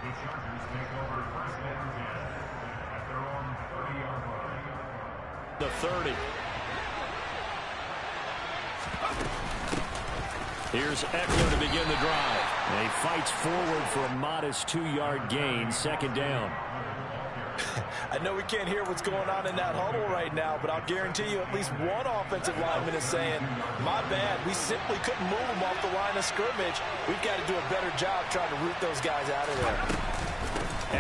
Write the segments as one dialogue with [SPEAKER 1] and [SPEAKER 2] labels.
[SPEAKER 1] The 30. Here's Eckler to begin the drive. And he fights forward for a modest 2-yard gain, second down.
[SPEAKER 2] I know we can't hear what's going on in that huddle right now, but I'll guarantee you at least one offensive lineman is saying, my bad, we simply couldn't move them off the line of scrimmage. We've got to do a better job trying to root those guys out of there.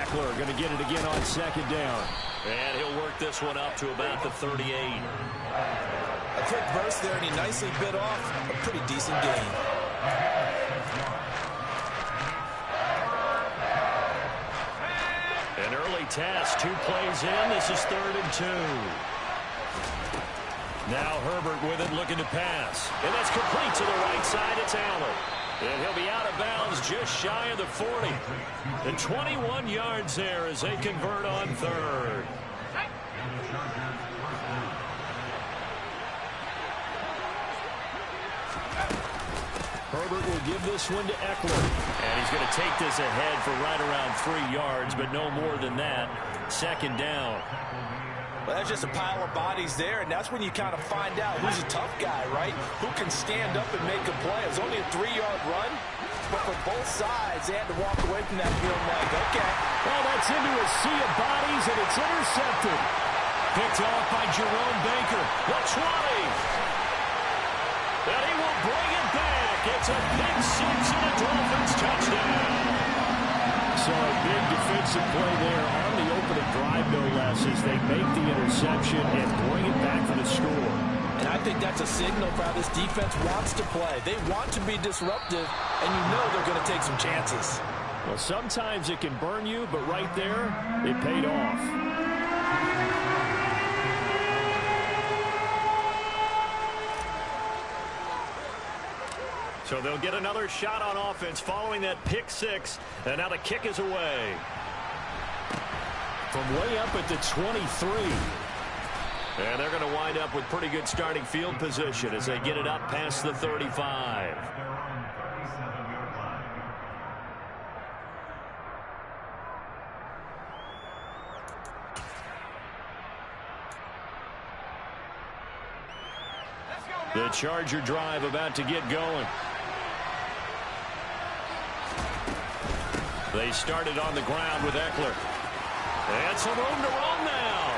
[SPEAKER 1] Eckler going to get it again on second down. And he'll work this one up to about the 38.
[SPEAKER 2] A quick burst there, and he nicely bit off a pretty decent gain.
[SPEAKER 1] An early task, 2 plays in. This is 3rd and 2. Now Herbert with it, looking to pass. And that's complete to the right side. It's Allen. And he'll be out of bounds just shy of the 40. And 21 yards there as they convert on 3rd. Herbert will give this one to Eckler. And he's going to take this ahead for right around 3 yards, but no more than that. Second down.
[SPEAKER 2] Well, that's just a pile of bodies there, and that's when you kind of find out who's a tough guy, right? Who can stand up and make a play. It was only a 3-yard run, but for both sides, they had to walk away from that feeling like, okay.
[SPEAKER 1] Well, that's into a sea of bodies, and it's intercepted. Picked off by Jerome Baker. The 20. And he will bring it back. It's a big 6 and a Dolphins touchdown. So a big defensive play there on the opening drive, no less, as they make the interception and bring it back for the score.
[SPEAKER 2] And I think that's a signal for how this defense wants to play. They want to be disruptive, and you know they're going to take some chances.
[SPEAKER 1] Well, sometimes it can burn you, but right there, it paid off. So they'll get another shot on offense following that pick 6. And now the kick is away. From way up at the 23. And they're going to wind up with pretty good starting field position as they get it up past the 35. The Charger drive about to get going. They started on the ground with Eckler. And some room to run now.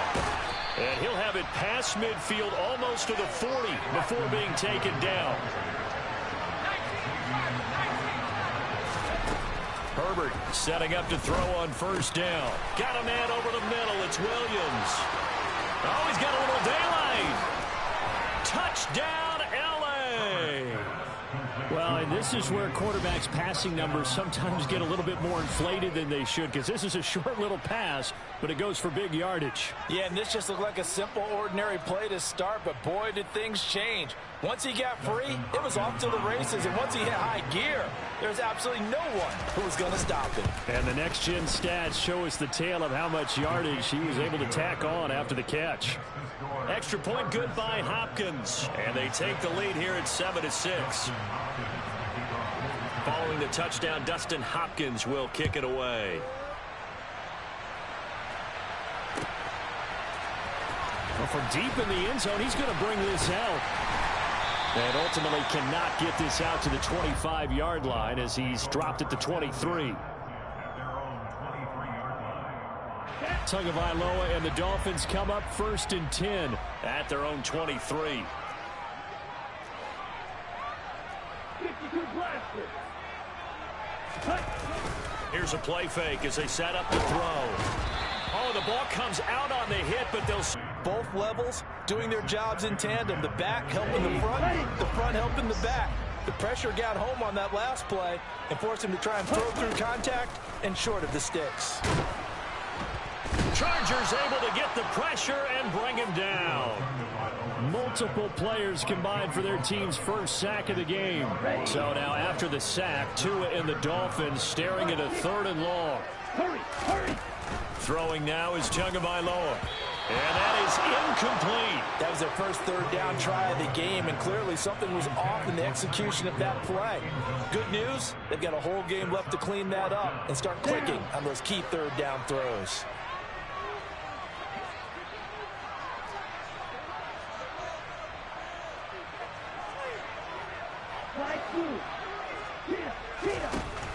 [SPEAKER 1] And he'll have it past midfield almost to the 40 before being taken down. Herbert setting up to throw on first down. Got a man over the middle. It's Williams. Oh, he's got a little daylight. Touchdown, L.A. Well, and this is where quarterbacks' passing numbers sometimes get a little bit more inflated than they should, because this is a short little pass, but it goes for big yardage.
[SPEAKER 2] Yeah, and this just looked like a simple, ordinary play to start, but boy, did things change. Once he got free, it was off to the races, and once he hit high gear, there's absolutely no one who was going to stop him.
[SPEAKER 1] And the next-gen stats show us the tale of how much yardage he was able to tack on after the catch. Extra point good by Hopkins, and they take the lead here at 7-6. Following the touchdown, Dustin Hopkins will kick it away. Well, from deep in the end zone, he's going to bring this out. And ultimately cannot get this out to the 25-yard line as he's dropped at the 23. Tagovailoa and the Dolphins come up 1st and 10 at their own 23. Here's a play fake as they set up the throw. Oh, the ball comes out on the hit, but they'll...
[SPEAKER 2] Both levels doing their jobs in tandem. The back helping the front helping the back. The pressure got home on that last play and forced him to try and throw through contact and short of the sticks.
[SPEAKER 1] Chargers able to get the pressure and bring him down. Multiple players combined for their team's first sack of the game. So now after the sack, Tua and the Dolphins staring at a 3rd and long. Throwing now is Tagovailoa. And that is incomplete.
[SPEAKER 2] That was their first third down try of the game, and clearly something was off in the execution of that play. Good news, they've got a whole game left to clean that up and start clicking on those key third down throws.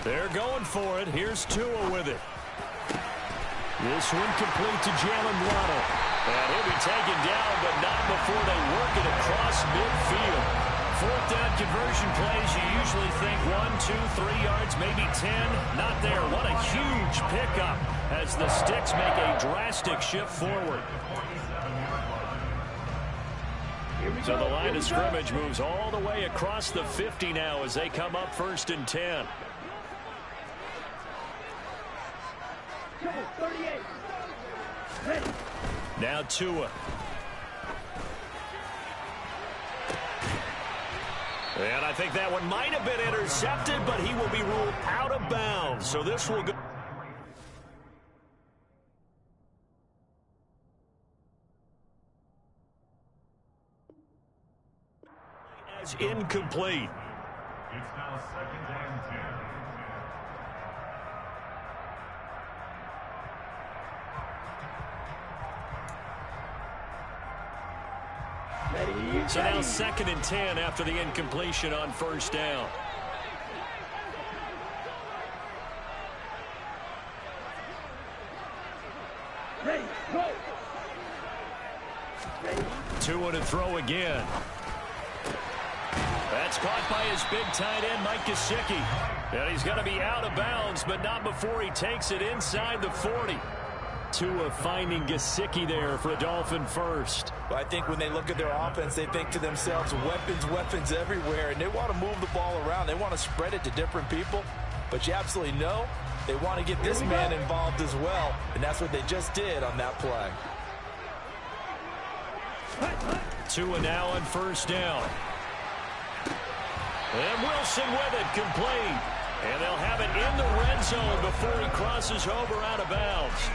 [SPEAKER 1] They're going for it. Here's Tua with it. This one complete to Jalen Waddle. And he'll be taken down, but not before they work it across midfield. Fourth down conversion plays, you usually think 1, 2, 3 yards, maybe 10. Not there. What a huge pickup as the Sticks make a drastic shift forward. So the line of scrimmage moves all the way across the 50 now as they come up 1st and 10. Now Tua. And I think that one might have been intercepted, but he will be ruled out of bounds. So this will go. As incomplete.
[SPEAKER 3] It's now 2nd and 10.
[SPEAKER 1] So now 2nd and 10 after the incompletion on 1st down. Tua to throw again. That's caught by his big tight end, Mike Gesicki. And he's going to be out of bounds, but not before he takes it inside the 40. Tua finding Gesicki there for a Dolphin first.
[SPEAKER 2] Well, I think when they look at their offense, they think to themselves, weapons everywhere, and they want to move the ball around. They want to spread it to different people, but you absolutely know they want to get this man involved as well, and that's what they just did on that play.
[SPEAKER 1] Tua now on 1st down. And Wilson with it, complete. And they'll have it in the red zone before he crosses over out of bounds.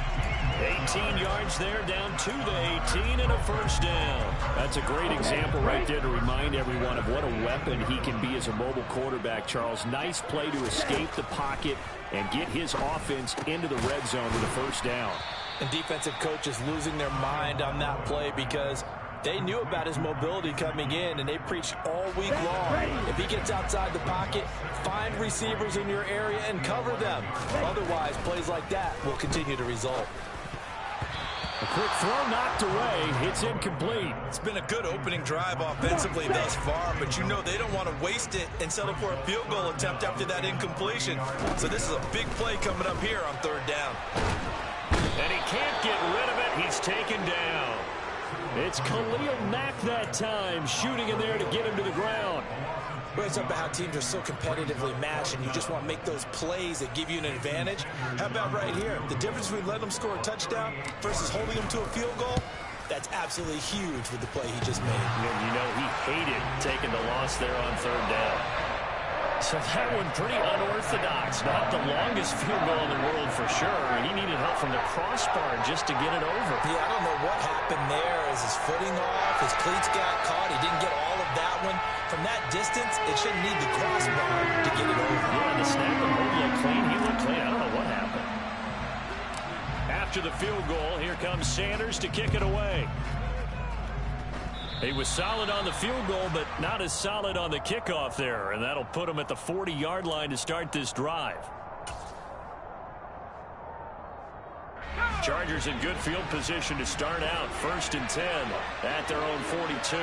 [SPEAKER 1] 18 yards there, down to the 18 and a 1st down. That's a great example right there to remind everyone of what a weapon he can be as a mobile quarterback, Charles. Nice play to escape the pocket and get his offense into the red zone with a 1st down.
[SPEAKER 2] And defensive coaches losing their mind on that play because they knew about his mobility coming in, and they preached all week long. If he gets outside the pocket, find receivers in your area and cover them. Otherwise, plays like that will continue to result.
[SPEAKER 1] A quick throw knocked away. It's incomplete.
[SPEAKER 4] It's been a good opening drive offensively thus far, but you know they don't want to waste it and settle for a field goal attempt after that incompletion. So this is a big play coming up here on 3rd down.
[SPEAKER 1] And he can't get rid of it. He's taken down. It's Khalil Mack that time, shooting in there to get him to the ground.
[SPEAKER 2] Well, it's up to how teams are so competitively matched, and you just want to make those plays that give you an advantage. How about right here? The difference between letting them score a touchdown versus holding them to a field goal, that's absolutely huge with the play he just made.
[SPEAKER 1] And you know he hated taking the loss there on 3rd down. So that one pretty unorthodox. Not the longest field goal in the world for sure. He needed help from the crossbar just to get it over.
[SPEAKER 2] Yeah, I don't know what happened there. Is his footing off? His cleats got caught. He didn't get all of that one. From that distance, it shouldn't need the crossbar to get it over.
[SPEAKER 1] Yeah, the snap and hold looked clean. He looked clean. I don't know what happened. After the field goal, here comes Sanders to kick it away. He was solid on the field goal, but not as solid on the kickoff there, and that'll put him at the 40-yard line to start this drive. Chargers in good field position to start out. 1st and 10 at their own 42.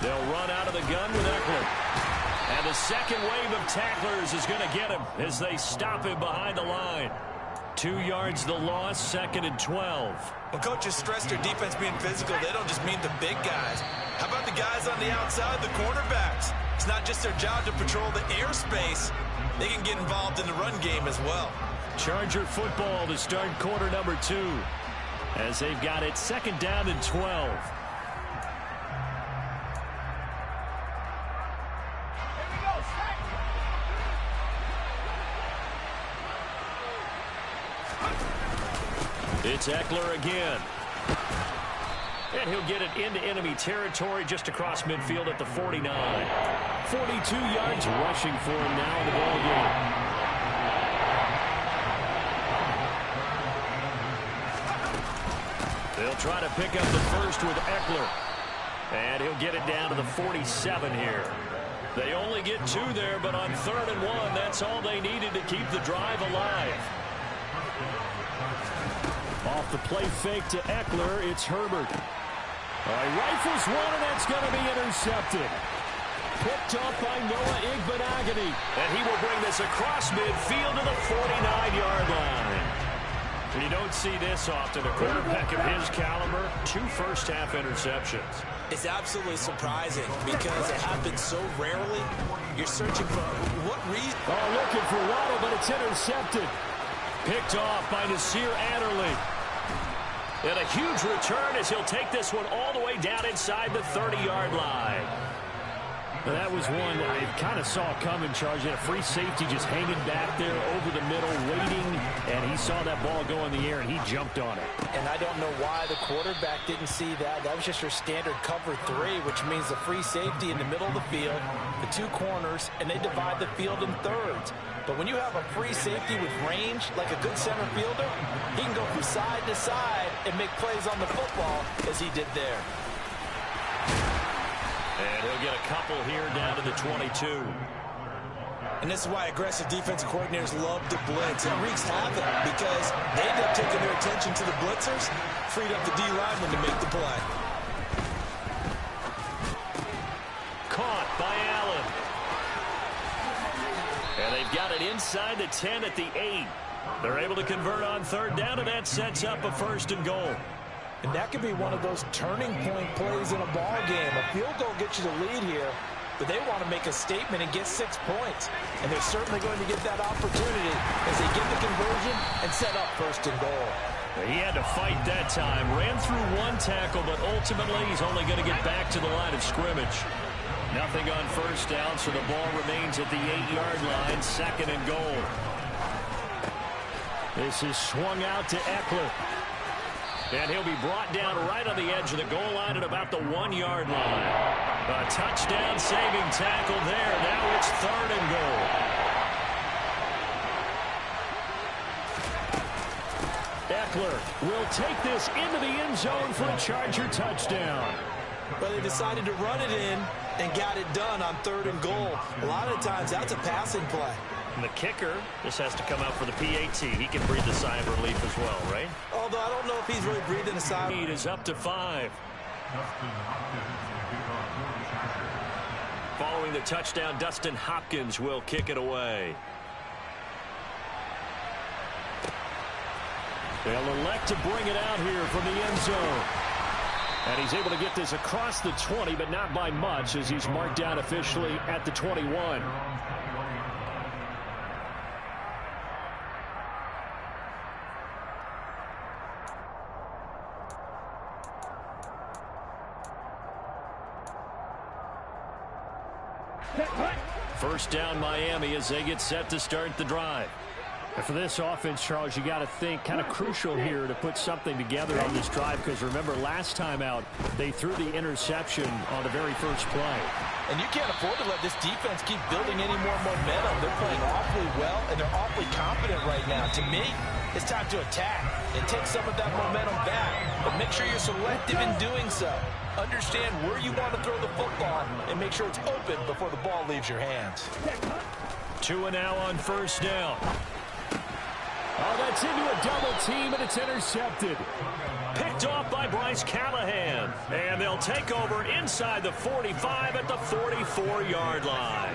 [SPEAKER 1] They'll run out of the gun with Eckler. And the second wave of tacklers is going to get him as they stop him behind the line. 2 yards the loss, 2nd and 12.
[SPEAKER 4] When coaches stress their defense being physical, they don't just mean the big guys. How about the guys on the outside, the cornerbacks? It's not just their job to patrol the airspace. They can get involved in the run game as well.
[SPEAKER 1] Charger football to start quarter number 2 as they've got it 2nd down and 12. It's Eckler again. And he'll get it into enemy territory just across midfield at the 49. 42 yards rushing for him now in the ball game. They'll try to pick up the first with Eckler. And he'll get it down to the 47 here. They only get 2 there, but on 3rd and 1, that's all they needed to keep the drive alive. Off the play fake to Eckler, it's Herbert. He rifles one, and that's going to be intercepted. Picked up by Noah Igbenogany. And he will bring this across midfield to the 49-yard line. You don't see this often. A quarterback of his caliber, 2 first-half interceptions.
[SPEAKER 4] It's absolutely surprising because it happens so rarely. You're searching for what reason.
[SPEAKER 1] Oh, looking for Waddle, but it's intercepted. Picked off by Nasir Adderley. And a huge return as he'll take this one all the way down inside the 30-yard line. Well, that was one I kind of saw coming, Charge. He had a free safety just hanging back there over the middle, waiting, and he saw that ball go in the air, and he jumped on it.
[SPEAKER 2] And I don't know why the quarterback didn't see that. That was just your standard cover 3, which means the free safety in the middle of the field, the 2 corners, and they divide the field in thirds. But when you have a free safety with range, like a good center fielder, he can go from side to side and make plays on the football as he did there.
[SPEAKER 1] And he'll get a couple here down to the 22.
[SPEAKER 4] And this is why aggressive defensive coordinators love to blitz. It wreaks havoc because they end up taking their attention to the blitzers, freed up the D-lineman to make the play.
[SPEAKER 1] Caught by Allen. And they've got it inside the 10 at the 8. They're able to convert on 3rd down, and that sets up a 1st and goal.
[SPEAKER 2] And that could be one of those turning point plays in a ball game. A field goal gets you the lead here, but they want to make a statement and get 6 points. And they're certainly going to get that opportunity as they get the conversion and set up 1st and goal.
[SPEAKER 1] He had to fight that time. Ran through 1 tackle, but ultimately he's only going to get back to the line of scrimmage. Nothing on 1st down, so the ball remains at the 8-yard line, 2nd and goal. This is swung out to Eckler. And he'll be brought down right on the edge of the goal line at about the 1-yard line. A touchdown saving tackle there. Now it's 3rd and goal. Eckler will take this into the end zone for a Charger touchdown.
[SPEAKER 4] Well, they decided to run it in and got it done on 3rd and goal. A lot of times that's a passing play.
[SPEAKER 1] And the kicker just has to come out for the PAT. He can breathe a sigh of relief as well, right?
[SPEAKER 4] Although I don't know if he's really breathing a sigh.
[SPEAKER 1] Lead is up to 5. Following the touchdown, Dustin Hopkins will kick it away. They'll elect to bring it out here from the end zone. And he's able to get this across the 20, but not by much, as he's marked down officially at the 21. First down Miami as they get set to start the drive. And for this offense, Charles, you got to think kind of crucial here to put something together on this drive, because remember last time out they threw the interception on the very first play.
[SPEAKER 2] And you can't afford to let this defense keep building any more momentum. They're playing awfully well, and they're awfully confident right now. To me, it's time to attack and take some of that momentum back, but make sure you're selective in doing so. Understand where you want to throw the football and make sure it's open before the ball leaves your hands.
[SPEAKER 1] 2 and now on first down. Oh, that's into a double team, and it's intercepted. Picked off by Bryce Callahan. And they'll take over inside the 45 at the 44-yard line.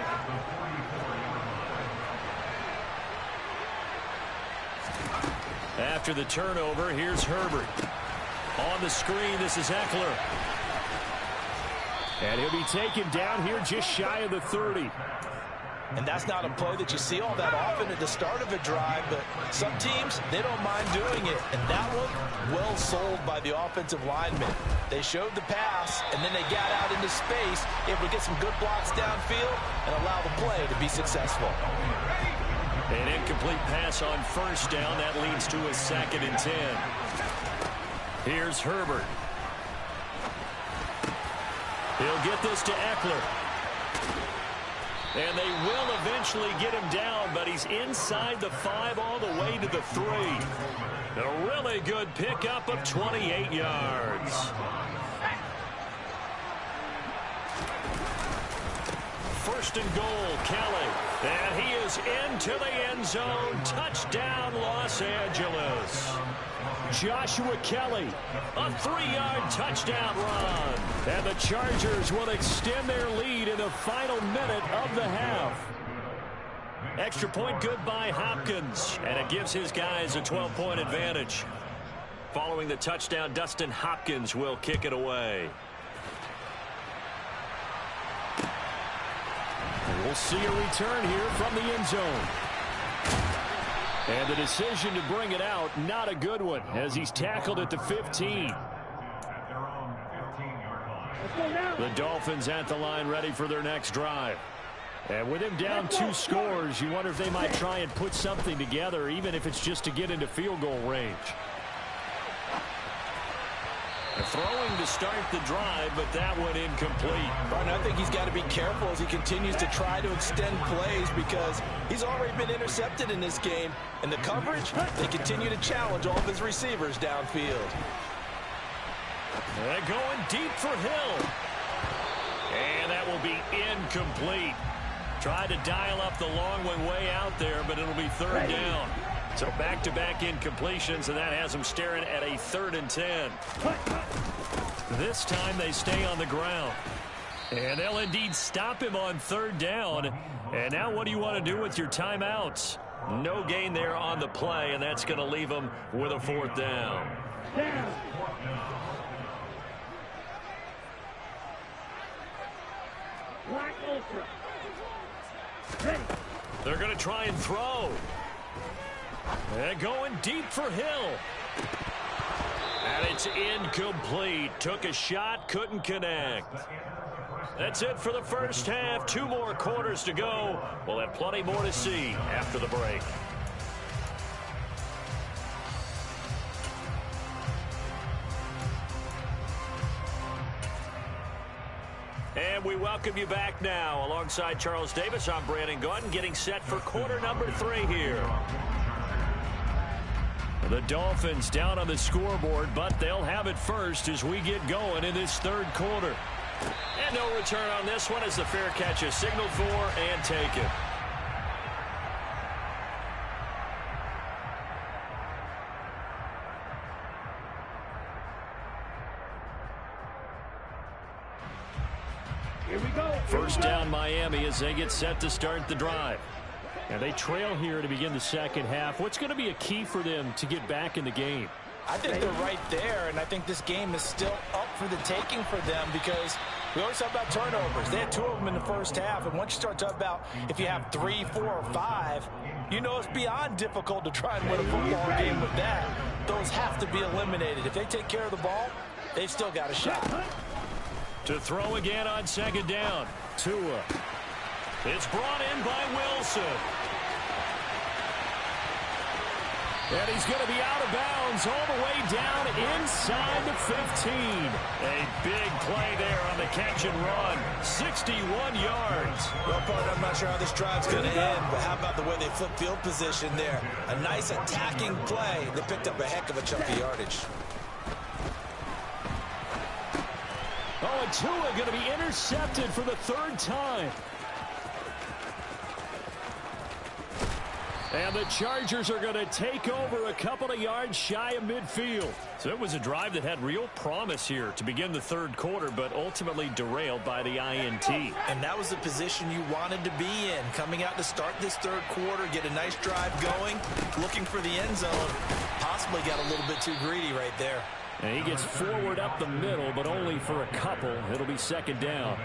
[SPEAKER 1] After the turnover, here's Herbert. On the screen, this is Eckler. And he'll be taken down here just shy of the 30.
[SPEAKER 2] And that's not a play that you see all that often at the start of a drive, but some teams, they don't mind doing it. And that one, well sold by the offensive lineman. They showed the pass, and then they got out into space, able to get some good blocks downfield and allow the play to be successful.
[SPEAKER 1] An incomplete pass on first down. That leads to a 2nd and 10. Here's Herbert. He'll get this to Eckler. And they will eventually get him down, but he's inside the 5 all the way to the 3. A really good pickup of 28 yards. First and goal, Kelly. And he is into the end zone. Touchdown, Los Angeles. Joshua Kelly, a 3-yard touchdown run. And the Chargers will extend their lead in the final minute of the half. Extra point good by Hopkins, and it gives his guys a 12-point advantage. Following the touchdown, Dustin Hopkins will kick it away. And we'll see a return here from the end zone. And the decision to bring it out, not a good one, as he's tackled at the 15. The Dolphins at the line ready for their next drive. And with him down 2 scores, you wonder if they might try and put something together, even if it's just to get into field goal range. Throwing to start the drive, but that one incomplete.
[SPEAKER 2] Brian, I think he's got to be careful as he continues to try to extend plays because he's already been intercepted in this game. And the coverage, they continue to challenge all of his receivers downfield.
[SPEAKER 1] And going deep for Hill. And that will be incomplete. Tried to dial up the long one way out there, but it'll be 3rd down. So back-to-back incompletions, and that has them staring at a 3rd and 10. This time they stay on the ground. And they'll indeed stop him on 3rd down. And now what do you want to do with your timeouts? No gain there on the play, and that's going to leave them with a 4th down. They're going to try and throw. And going deep for Hill. And it's incomplete. Took a shot, couldn't connect. That's it for the first half. 2 more quarters to go. We'll have plenty more to see after the break. And we welcome you back now. Alongside Charles Davis, I'm Brandon Gaudin, getting set for quarter number 3 here. The Dolphins down on the scoreboard, but they'll have it first as we get going in this 3rd quarter. And no return on this one as the fair catch is signaled for and taken.
[SPEAKER 5] Here we go.
[SPEAKER 1] First down Miami as they get set to start the drive. And they trail here to begin the second half. What's going to be a key for them to get back in the game?
[SPEAKER 2] I think they're right there, and I think this game is still up for the taking for them because we always talk about turnovers. They had 2 of them in the first half, and once you start talking about if you have 3, 4, or 5, you know it's beyond difficult to try and win a football game with that. Those have to be eliminated. If they take care of the ball, they've still got a shot.
[SPEAKER 1] To throw again on 2nd down. Tua. It's brought in by Wilson. And he's going to be out of bounds all the way down inside the 15. A big play there on the catch and run. 61 yards.
[SPEAKER 4] Well, partner, I'm not sure how this drive's going to end, but how about the way they flip field position there? A nice attacking play. They picked up a heck of a chunk of yardage.
[SPEAKER 1] Oh, and Tua going to be intercepted for the 3rd time. And the Chargers are going to take over a couple of yards shy of midfield. So it was a drive that had real promise here to begin the 3rd quarter, but ultimately derailed by the INT.
[SPEAKER 4] And that was the position you wanted to be in. Coming out to start this 3rd quarter, get a nice drive going, looking for the end zone. Possibly got a little bit too greedy right there.
[SPEAKER 1] And he gets forward up the middle, but only for a couple. It'll be 2nd down.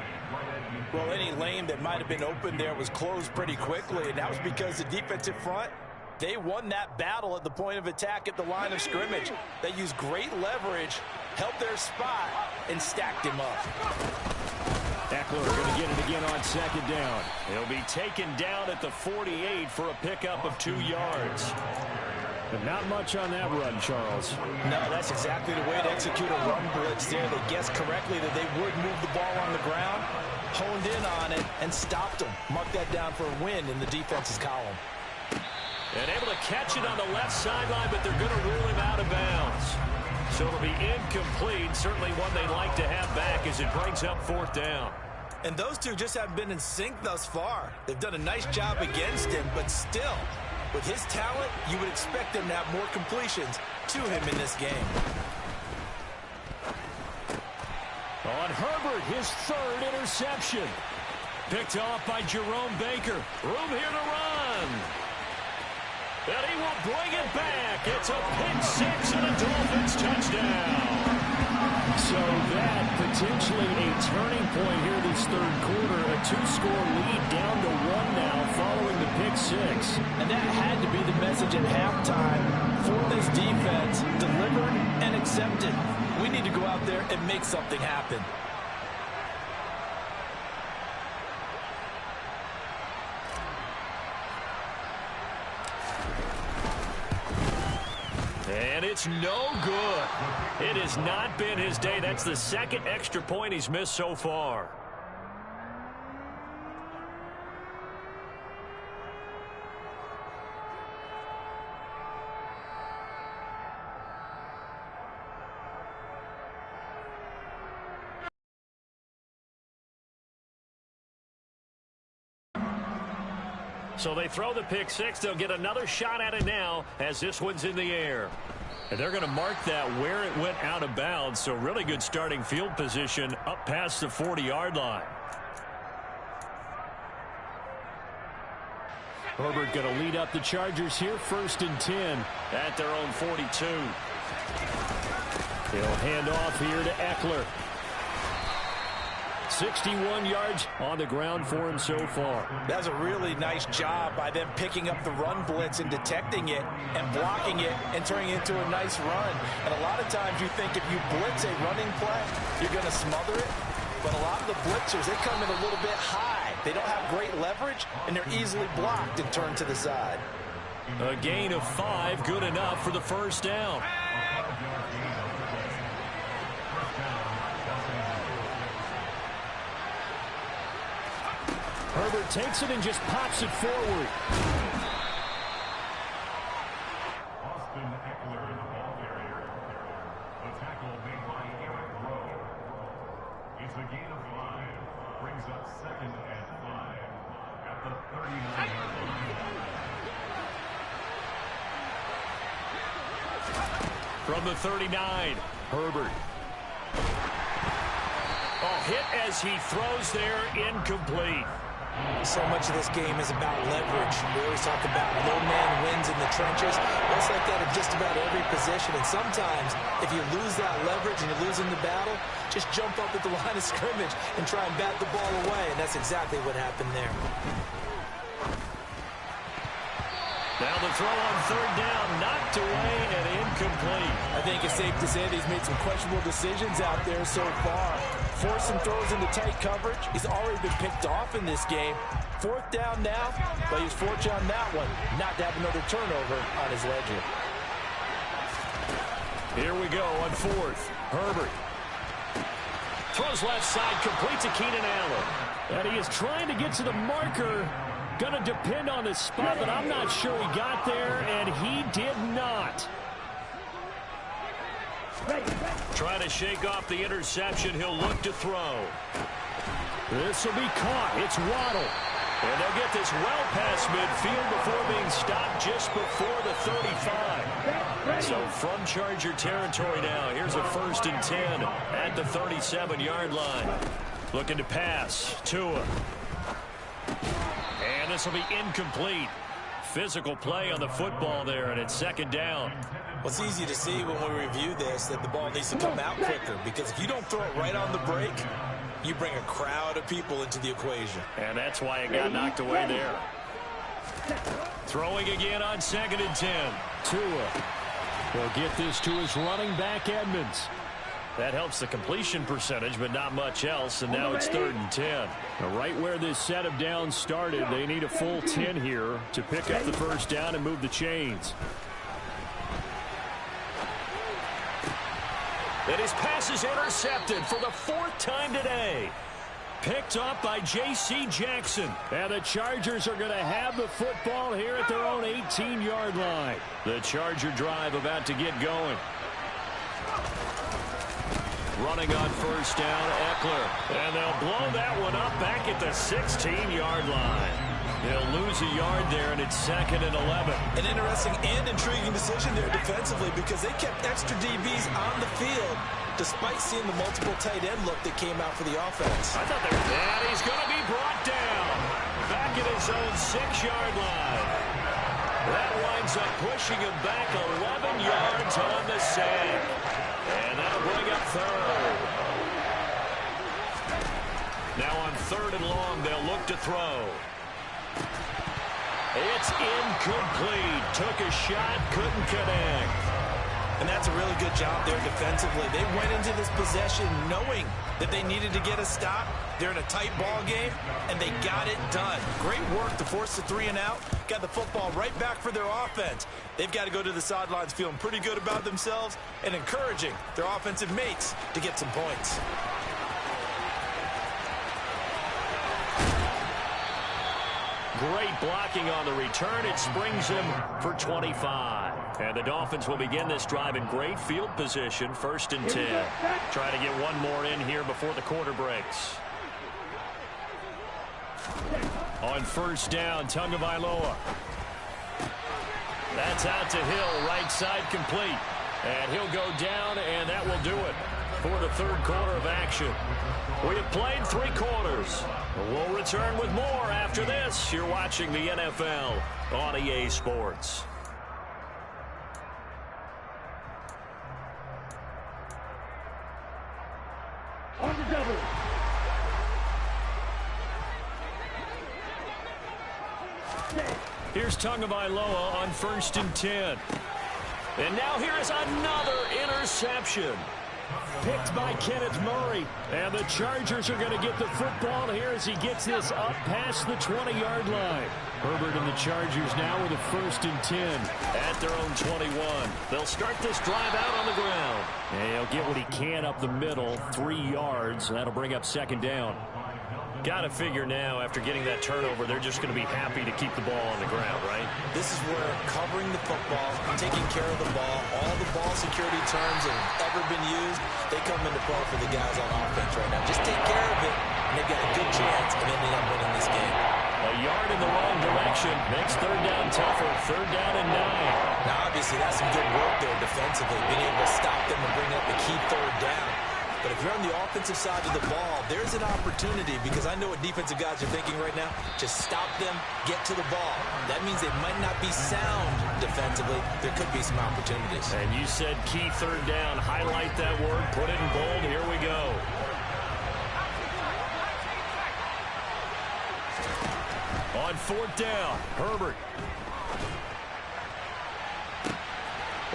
[SPEAKER 2] Well, any lane that might have been open there was closed pretty quickly, and that was because the defensive front, they won that battle at the point of attack at the line of scrimmage. They used great leverage, held their spot, and stacked him up.
[SPEAKER 1] Eckler going to get it again on 2nd down. He'll be taken down at the 48 for a pickup of 2 yards. And not much on that run, Charles.
[SPEAKER 2] No, that's exactly the way to execute a run blitz there. They guessed correctly that they would move the ball on the ground, honed in on it, and stopped them. Mark that down for a win in the defense's column.
[SPEAKER 1] And able to catch it on the left sideline, but they're going to rule him out of bounds. So it'll be incomplete. Certainly one they'd like to have back as it brings up 4th down.
[SPEAKER 4] And those two just haven't been in sync thus far. They've done a nice job against him, but still, with his talent, you would expect them to have more completions to him in this game.
[SPEAKER 1] On Herbert, his 3rd interception. Picked off by Jerome Baker. Room here to run. And he will bring it back. It's a pick-6 and a Dolphins touchdown. So that potentially a turning point here this 3rd quarter. A 2-score lead down to 1 now following the pick-6.
[SPEAKER 2] And that had to be the message at halftime for this defense. Delivered and accepted. We need to go out there and make something happen.
[SPEAKER 1] And it's no good. It has not been his day. That's the 2nd extra point he's missed so far. So they throw the pick-6. They'll get another shot at it now as this one's in the air. And they're going to mark that where it went out of bounds. So really good starting field position up past the 40-yard line. Herbert going to lead up the Chargers here, 1st and 10 at their own 42. He'll hand off here to Eckler. 61 yards on the ground for him so far.
[SPEAKER 2] That's a really nice job by them picking up the run blitz and detecting it and blocking it and turning it into a nice run. And a lot of times you think if you blitz a running play, you're going to smother it. But a lot of the blitzers, they come in a little bit high. They don't have great leverage, and they're easily blocked and turned to the side.
[SPEAKER 1] A gain of 5, good enough for the 1st down. Herbert takes it and just pops it forward.
[SPEAKER 3] Austin Eckler in the ball carrier. The tackle made by Eric Rowe. It's a gain of 5. Brings up 2nd and 5 at the 39-yard line.
[SPEAKER 1] From the 39, Herbert. Hit as he throws there, incomplete.
[SPEAKER 2] So much of this game is about leverage. We always talk about low man wins in the trenches. That's like that in just about every position. And sometimes, if you lose that leverage and you're losing the battle, just jump up at the line of scrimmage and try and bat the ball away. And that's exactly what happened there.
[SPEAKER 1] Now the throw on 3rd down, knocked away and incomplete.
[SPEAKER 2] I think it's safe to say that he's made some questionable decisions out there so far. Forcing throws into tight coverage. He's already been picked off in this game. 4th down now, but he's fortunate on that one not to have another turnover on his ledger.
[SPEAKER 1] Here we go on 4th. Herbert. Throws left side, complete to Keenan Allen. And he is trying to get to the marker. Going to depend on the spot, but I'm not sure he got there, and he did not. Trying to shake off the interception. He'll look to throw. This will be caught. It's Waddle. And they'll get this well past midfield before being stopped just before the 35. So from Charger territory now, here's a 1st and 10 at the 37-yard line. Looking to pass. Tua. And this will be incomplete. Physical play on the football there, and it's 2nd down.
[SPEAKER 2] Well, it's easy to see when we review this that the ball needs to come out quicker, because if you don't throw it right on the break, you bring a crowd of people into the equation.
[SPEAKER 1] And that's why it got knocked away there. Throwing again on 2nd and 10. Tua will get this to his running back, Edmonds. That helps the completion percentage, but not much else, and now it's 3rd and 10. Now, right where this set of downs started, they need a full 10 here to pick up the 1st down and move the chains. And his pass is intercepted for the 4th time today. Picked off by J.C. Jackson. And the Chargers are going to have the football here at their own 18-yard line. The Charger drive about to get going. Running on 1st down, Eckler. And they'll blow that one up back at the 16-yard line. They'll lose a yard there, and it's 2nd and 11.
[SPEAKER 4] An interesting and intriguing decision there defensively because they kept extra DBs on the field despite seeing the multiple tight end look that came out for the offense.
[SPEAKER 1] I thought and he's going to be brought down back at his own 6-yard line. That winds up pushing him back 11 yards on the sack. And that'll bring up 3rd. Now on 3rd and long, they'll look to throw. It's incomplete. Took a shot, couldn't connect.
[SPEAKER 4] And that's a really good job there defensively. They went into this possession knowing that they needed to get a stop. They're in a tight ball game, and they got it done. Great work to force the 3 and out. Got the football right back for their offense. They've got to go to the sidelines feeling pretty good about themselves and encouraging their offensive mates to get some points.
[SPEAKER 1] Great blocking on the return. It springs him for 25. And the Dolphins will begin this drive in great field position. 1st and 10. Try to get one more in here before the quarter breaks. On 1st down, Tagovailoa. That's out to Hill, right side complete. And he'll go down, and that will do it for the 3rd quarter of action. We have played 3 quarters. We'll return with more after this. You're watching the NFL on EA Sports.
[SPEAKER 5] On the double.
[SPEAKER 1] Here's Tagovailoa on 1st and 10. And now here is another interception. Picked by Kenneth Murray. And the Chargers are going to get the football here as he gets this up past the 20-yard line. Herbert and the Chargers now with a 1st and 10 at their own 21. They'll start this drive out on the ground. And he'll get what he can up the middle, 3 yards. That'll bring up 2nd down. Got to figure now, after getting that turnover, they're just going to be happy to keep the ball on the ground, right?
[SPEAKER 4] This is where covering the football, taking care of the ball, all the ball security terms that have ever been used, they come into play for the guys on offense right now. Just take care of it, and they've got a good chance of ending up winning this game.
[SPEAKER 1] A yard in the wrong direction makes 3rd down tougher. 3rd down and 9.
[SPEAKER 4] Now, obviously, that's some good work there defensively, being able to stop them and bring up the key 3rd down. But if you're on the offensive side of the ball, there's an opportunity because I know what defensive guys are thinking right now. Just stop them, get to the ball. That means they might not be sound defensively. There could be some opportunities.
[SPEAKER 1] And you said key 3rd down. Highlight that word. Put it in bold. Here we go. On 4th down, Herbert.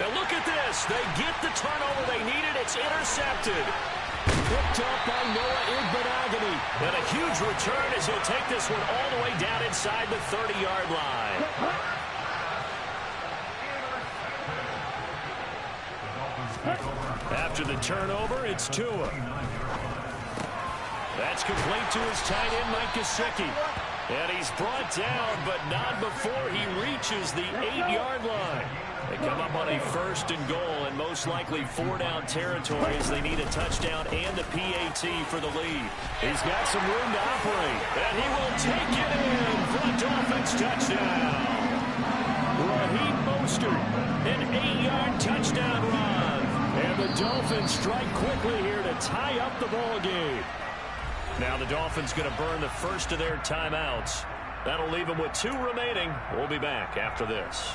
[SPEAKER 1] Now look at this. They get the turnover they needed. It's intercepted. Picked up by Noah Igbinoghene. And a huge return as he'll take this one all the way down inside the 30-yard line. After the turnover, it's Tua. That's complete to his tight end, Mike Gesicki. And he's brought down, but not before he reaches the 8-yard line. They come up on a 1st and goal, and most likely 4-down territory as they need a touchdown and a PAT for the lead. He's got some room to operate, and he will take it in for a Dolphins touchdown. Raheem Mostert, an 8-yard touchdown run. And the Dolphins strike quickly here to tie up the ball game. Now the Dolphins going to burn the first of their timeouts. That'll leave them with 2 remaining. We'll be back after this.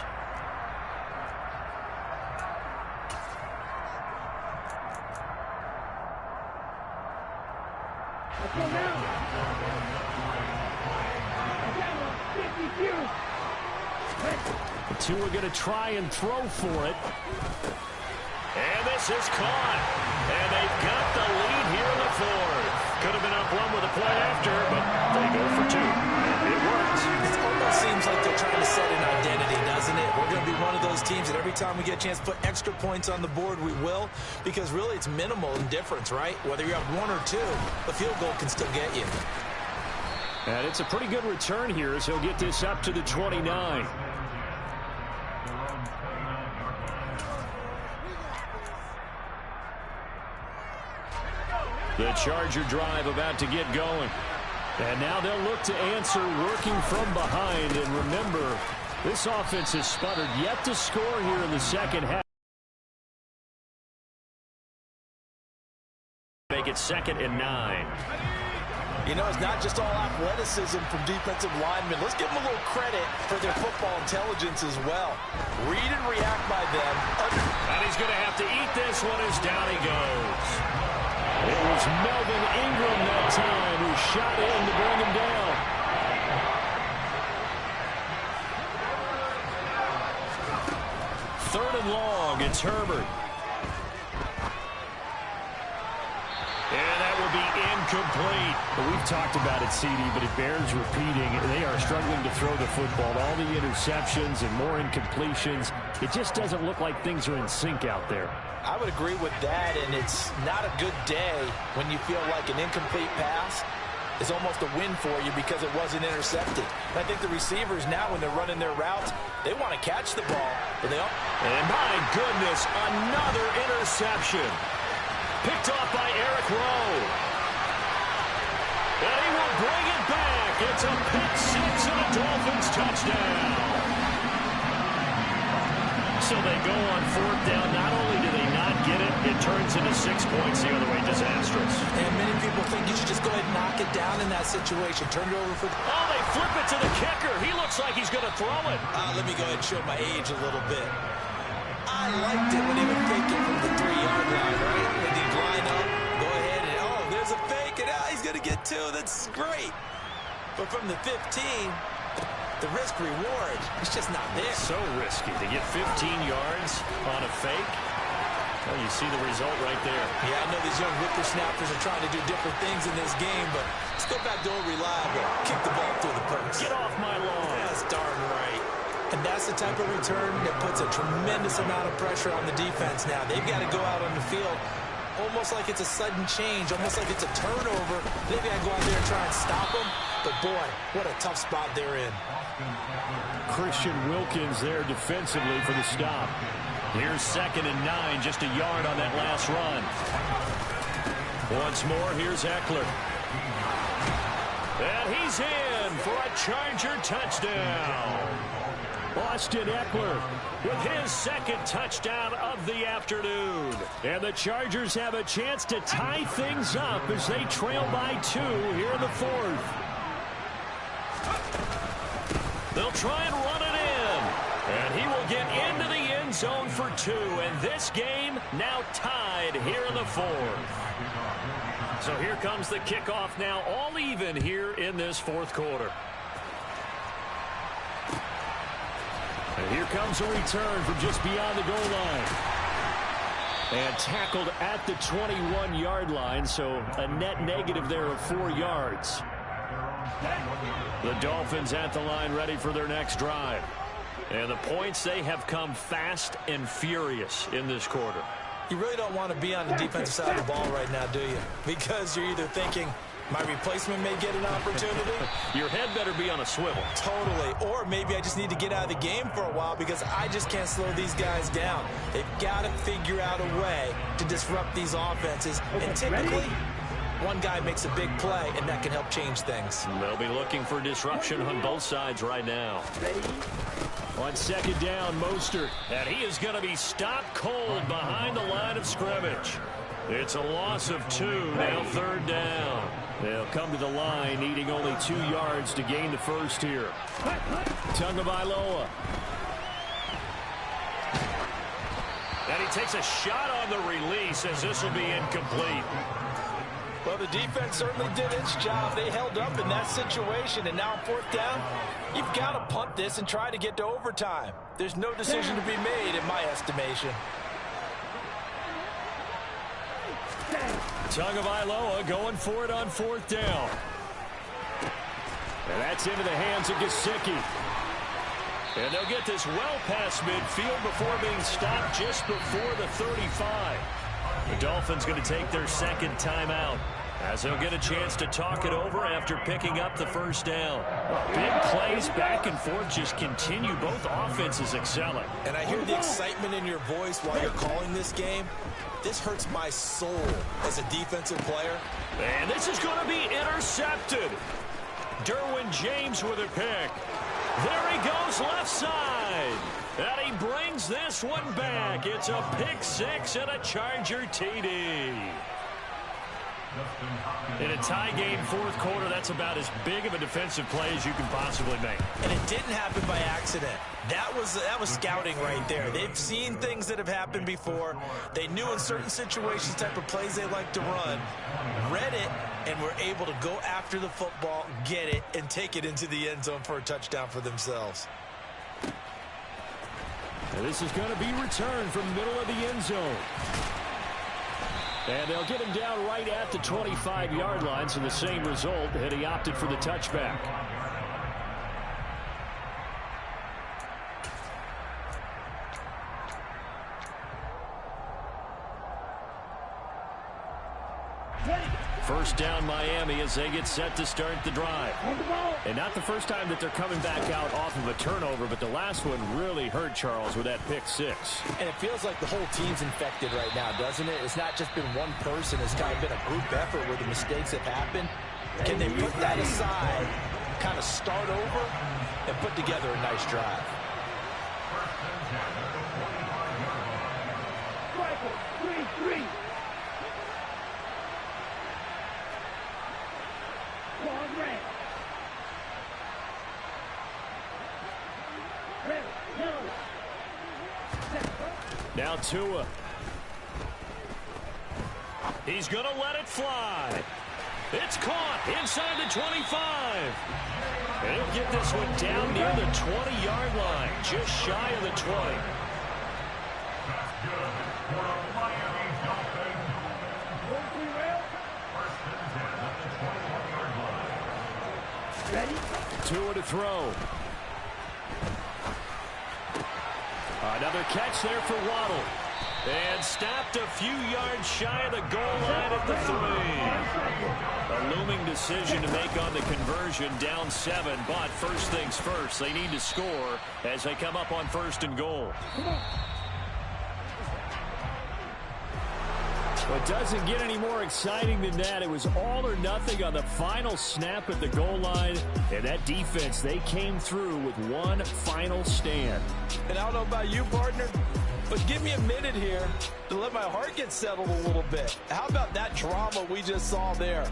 [SPEAKER 1] The 2 are going to try and throw for it. And this is caught. And they've got the lead here in the 4th. Could have been up 1 with a play after, but they go for 2. It worked.
[SPEAKER 4] It almost seems like they're trying to set an identity, doesn't it? We're going to be one of those teams that every time we get a chance to put extra points on the board, we will, because really it's minimal in difference, right? Whether you have 1 or 2, the field goal can still get you.
[SPEAKER 1] And it's a pretty good return here as he'll get this up to the 29. The Charger drive about to get going. And now they'll look to answer working from behind. And remember, this offense has sputtered yet to score here in the second half. Make it 2nd and 9.
[SPEAKER 2] You know, it's not just all athleticism from defensive linemen. Let's give them a little credit for their football intelligence as well. Read and react by them.
[SPEAKER 1] And he's going to have to eat this one as down he goes. It was Melvin Ingram that time who shot in to bring him down. Third and long, it's Herbert. And that will be incomplete. Well, we've talked about it, CD, but it bears repeating. They are struggling to throw the football. All the interceptions and more incompletions. It just doesn't look like things are in sync out there.
[SPEAKER 2] I would agree with that, and it's not a good day when you feel like an incomplete pass is almost a win for you because it wasn't intercepted. And I think the receivers now, when they're running their routes, they want to catch the ball, but they don't. And
[SPEAKER 1] my goodness, another interception. Picked off by Eric Rowe. And he will bring it back. It's a pick six and a Dolphins touchdown. So they go on 4th down. Not only do they not get it, it turns into 6 points the other way. Disastrous.
[SPEAKER 4] And many people think you should just go ahead and knock it down in that situation. Turn it over for the...
[SPEAKER 1] Oh, they flip it to the kicker. He looks like he's going to throw it.
[SPEAKER 4] Let me go ahead and show my age a little bit. I liked it when they would fake it from the 3-yard line, right? When they line up, go ahead and, oh, there's a fake, and he's going to get 2. That's great. But from the 15... the risk-reward, it's just not there.
[SPEAKER 1] So risky to get 15 yards on a fake. Well, you see the result right there.
[SPEAKER 4] Yeah, I know these young whippersnappers are trying to do different things in this game, but let's go back to old reliable. Kick the ball through the post.
[SPEAKER 1] Get off my lawn.
[SPEAKER 4] That's darn right. And that's the type of return that puts a tremendous amount of pressure on the defense now. They've got to go out on the field almost like it's a sudden change, almost like it's a turnover. They've got to go out there and try and stop them. But, boy, what a tough spot they're in.
[SPEAKER 1] Christian Wilkins there defensively for the stop. Here's 2nd and 9, just a yard on that last run. Once more, here's Eckler. And he's in for a Charger touchdown. Austin Eckler with his 2nd touchdown of the afternoon. And the Chargers have a chance to tie things up as they trail by 2 here in the 4th. They'll try and run it in. And he will get into the end zone for 2. And this game now tied here in the 4th. So here comes the kickoff now, all even here in this 4th quarter. And here comes a return from just beyond the goal line. And tackled at the 21-yard line, so a net negative there of 4 yards. The Dolphins at the line ready for their next drive. And the points, they have come fast and furious in this quarter.
[SPEAKER 4] You really don't want to be on the defensive side of the ball right now, do you? Because you're either thinking, my replacement may get an opportunity.
[SPEAKER 1] Your head better be on a swivel.
[SPEAKER 4] Totally. Or maybe I just need to get out of the game for a while because I just can't slow these guys down. They've got to figure out a way to disrupt these offenses. And typically, one guy makes a big play, and that can help change things.
[SPEAKER 1] They'll be looking for disruption on both sides right now. On 2nd down, Mostert. And he is going to be stopped cold behind the line of scrimmage. It's a loss of 2, now 3rd down. They'll come to the line, needing only 2 yards to gain the first here. Tagovailoa. And he takes a shot on the release as this will be incomplete.
[SPEAKER 2] Well, the defense certainly did its job. They held up in that situation, and now 4th down, you've got to punt this and try to get to overtime. There's no decision to be made in my estimation.
[SPEAKER 1] Tagovailoa going for it on 4th down. And that's into the hands of Gesicki. And they'll get this well past midfield before being stopped just before the 35. The Dolphins going to take their second timeout as they'll get a chance to talk it over after picking up the first down. Big plays back and forth just continue. Both offenses excelling.
[SPEAKER 4] And I hear the excitement in your voice while you're calling this game. This hurts my soul as a defensive player.
[SPEAKER 1] And this is going to be intercepted. Derwin James with a pick. There he goes left side. And he brings this one back. It's a pick six and a Charger TD. In a tie game, fourth quarter, that's about as big of a defensive play as you can possibly make.
[SPEAKER 4] And it didn't happen by accident. That was scouting right there. They've seen things that have happened before. They knew in certain situations type of plays they like to run, read it, and were able to go after the football, get it, and take it into the end zone for a touchdown for themselves.
[SPEAKER 1] And this is going to be returned from the middle of the end zone. And they'll get him down right at the 25-yard line, so the same result, and he opted for the touchback. First down Miami as they get set to start the drive. And not the first time that they're coming back out off of a turnover, but the last one really hurt Charles with that pick six.
[SPEAKER 2] And it feels like the whole team's infected right now, doesn't it? It's not just been one person. It's kind of been a group effort where the mistakes have happened. Can they put that aside, kind of start over, and put together a nice drive?
[SPEAKER 5] Three.
[SPEAKER 1] Now Tua. He's going to let it fly. It's caught inside the 25. And he'll get this one down near the 20-yard line, just shy of the 20. Tua to throw. Another catch there for Waddle. And stopped a few yards shy of the goal line at the 3. A looming decision to make on the conversion, down 7. But first things first, they need to score as they come up on first and goal. It doesn't get any more exciting than that. It was all or nothing on the final snap at the goal line. And that defense, they came through with one final stand.
[SPEAKER 2] And I don't know about you, partner, but give me a minute here to let my heart get settled a little bit. How about that drama we just saw there?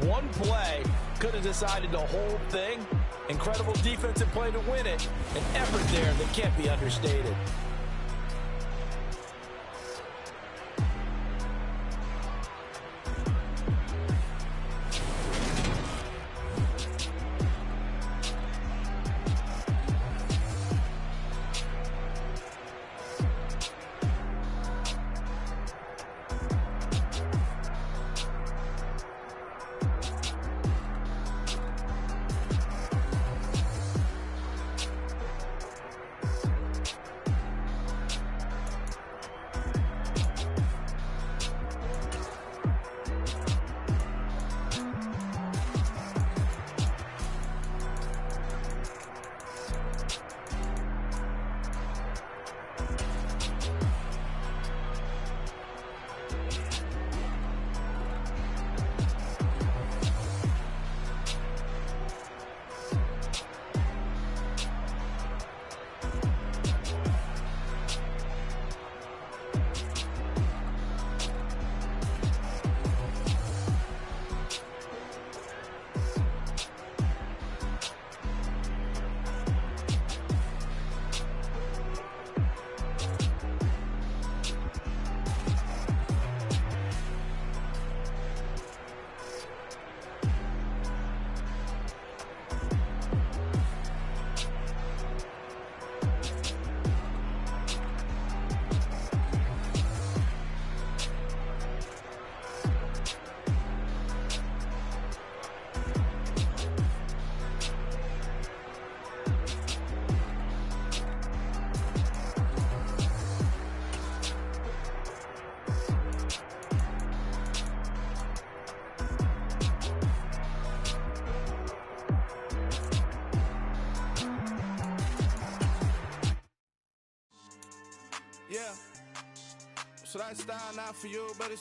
[SPEAKER 2] One play could have decided the whole thing. Incredible defensive play to win it. An effort there that can't be understated.
[SPEAKER 6] Yeah. So that style not for you, but it's